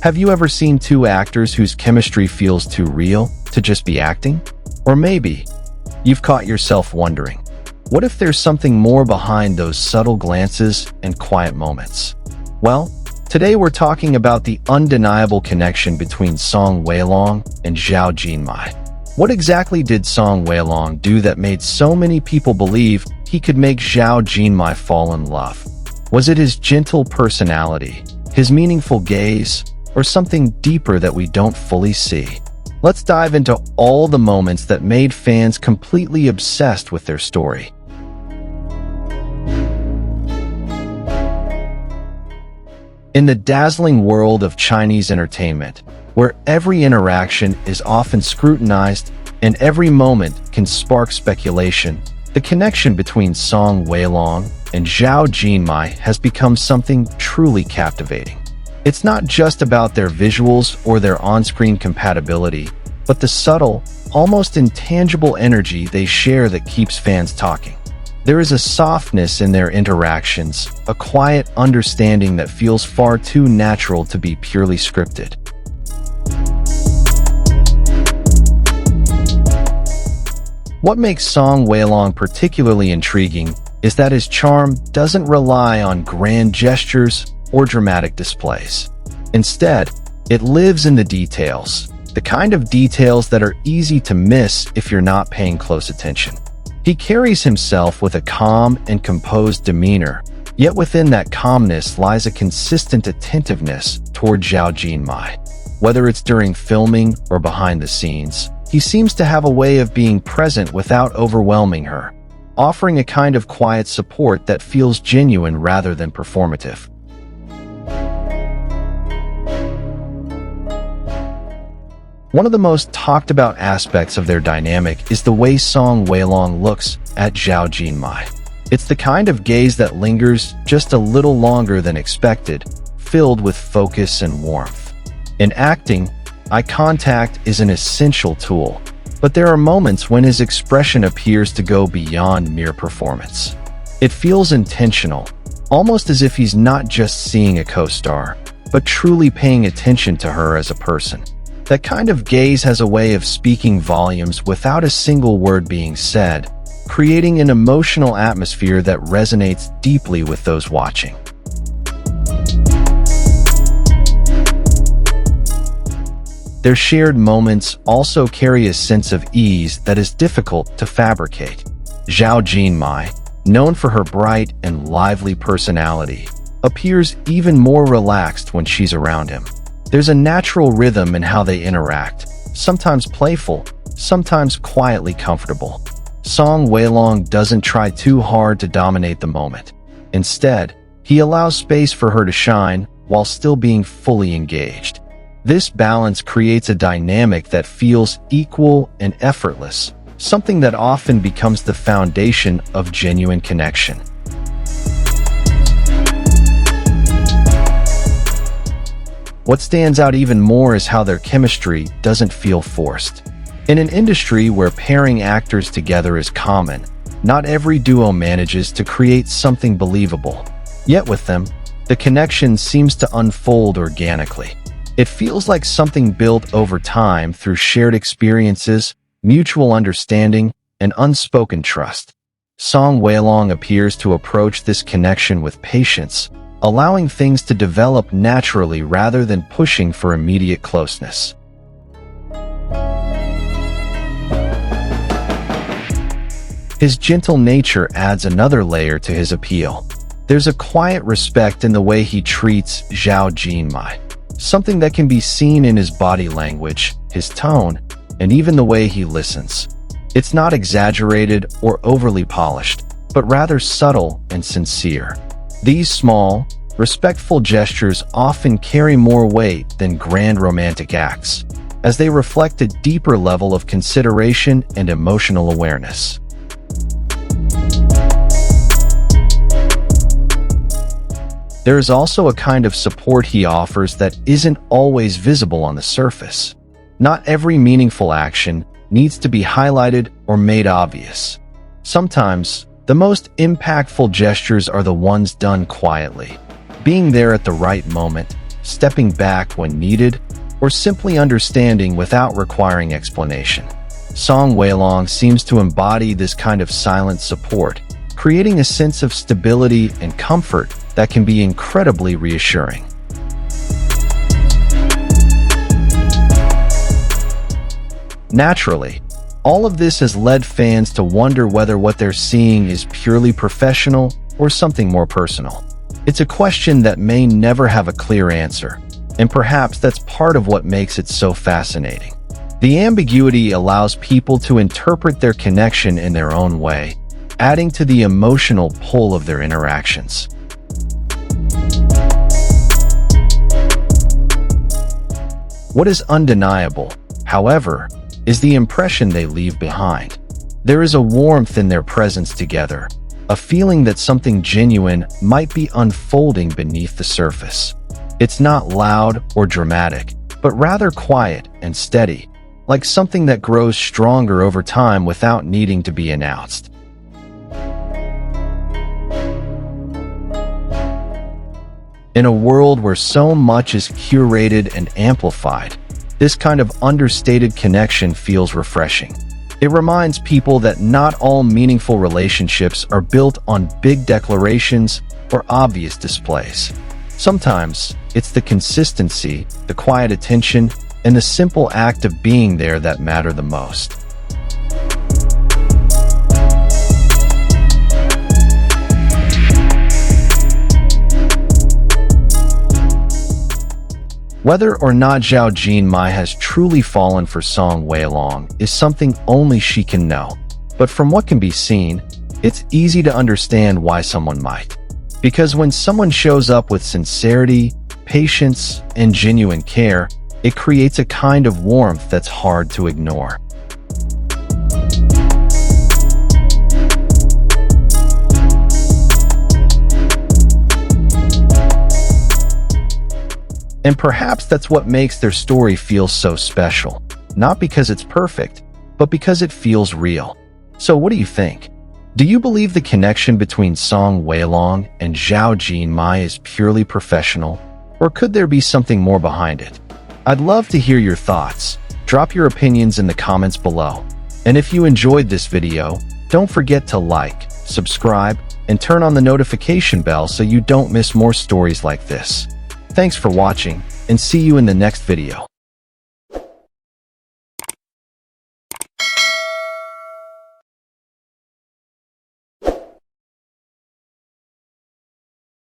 Have you ever seen two actors whose chemistry feels too real to just be acting? Or maybe you've caught yourself wondering, what if there's something more behind those subtle glances and quiet moments? Well, today we're talking about the undeniable connection between Song Weilong and Zhao Jinmai. What exactly did Song Weilong do that made so many people believe he could make Zhao Jinmai fall in love? Was it his gentle personality, his meaningful gaze, or something deeper that we don't fully see? Let's dive into all the moments that made fans completely obsessed with their story. In the dazzling world of Chinese entertainment, where every interaction is often scrutinized and every moment can spark speculation, the connection between Song Weilong and Zhao Jinmai has become something truly captivating. It's not just about their visuals or their on-screen compatibility, but the subtle, almost intangible energy they share that keeps fans talking. There is a softness in their interactions, a quiet understanding that feels far too natural to be purely scripted. What makes Song Weilong particularly intriguing is that his charm doesn't rely on grand gestures or dramatic displays. Instead, it lives in the details, the kind of details that are easy to miss if you're not paying close attention. He carries himself with a calm and composed demeanor, yet within that calmness lies a consistent attentiveness toward Zhao Jinmai. Whether it's during filming or behind the scenes, he seems to have a way of being present without overwhelming her, offering a kind of quiet support that feels genuine rather than performative. One of the most talked about aspects of their dynamic is the way Song Weilong looks at Zhao Jinmai. It's the kind of gaze that lingers just a little longer than expected, filled with focus and warmth. In acting, eye contact is an essential tool, but there are moments when his expression appears to go beyond mere performance. It feels intentional, almost as if he's not just seeing a co-star, but truly paying attention to her as a person. That kind of gaze has a way of speaking volumes without a single word being said, creating an emotional atmosphere that resonates deeply with those watching. Their shared moments also carry a sense of ease that is difficult to fabricate. Zhao Jinmai, known for her bright and lively personality, appears even more relaxed when she's around him. There's a natural rhythm in how they interact, sometimes playful, sometimes quietly comfortable. Song Weilong doesn't try too hard to dominate the moment. Instead, he allows space for her to shine while still being fully engaged. This balance creates a dynamic that feels equal and effortless, something that often becomes the foundation of genuine connection. What stands out even more is how their chemistry doesn't feel forced. In an industry where pairing actors together is common, not every duo manages to create something believable. Yet with them, the connection seems to unfold organically. It feels like something built over time through shared experiences, mutual understanding, and unspoken trust. Song Weilong appears to approach this connection with patience, allowing things to develop naturally rather than pushing for immediate closeness. His gentle nature adds another layer to his appeal. There's a quiet respect in the way he treats Zhao Jinmai, something that can be seen in his body language, his tone, and even the way he listens. It's not exaggerated or overly polished, but rather subtle and sincere. These small, respectful gestures often carry more weight than grand romantic acts, as they reflect a deeper level of consideration and emotional awareness. There is also a kind of support he offers that isn't always visible on the surface. Not every meaningful action needs to be highlighted or made obvious. Sometimes, the most impactful gestures are the ones done quietly. Being there at the right moment, stepping back when needed, or simply understanding without requiring explanation. Song Weilong seems to embody this kind of silent support, creating a sense of stability and comfort that can be incredibly reassuring. Naturally, all of this has led fans to wonder whether what they're seeing is purely professional or something more personal. It's a question that may never have a clear answer, and perhaps that's part of what makes it so fascinating. The ambiguity allows people to interpret their connection in their own way, adding to the emotional pull of their interactions. What is undeniable, however, is the impression they leave behind. There is a warmth in their presence together, a feeling that something genuine might be unfolding beneath the surface. It's not loud or dramatic, but rather quiet and steady, like something that grows stronger over time without needing to be announced. In a world where so much is curated and amplified, this kind of understated connection feels refreshing. It reminds people that not all meaningful relationships are built on big declarations or obvious displays. Sometimes, it's the consistency, the quiet attention, and the simple act of being there that matter the most. Whether or not Zhao Jinmai has truly fallen for Song Weilong is something only she can know. But from what can be seen, it's easy to understand why someone might. Because when someone shows up with sincerity, patience, and genuine care, it creates a kind of warmth that's hard to ignore. And perhaps that's what makes their story feel so special. Not because it's perfect, but because it feels real. So what do you think? Do you believe the connection between Song Weilong and Zhao Jinmai is purely professional? Or could there be something more behind it? I'd love to hear your thoughts. Drop your opinions in the comments below. And if you enjoyed this video, don't forget to like, subscribe, and turn on the notification bell so you don't miss more stories like this. Thanks for watching, and see you in the next video.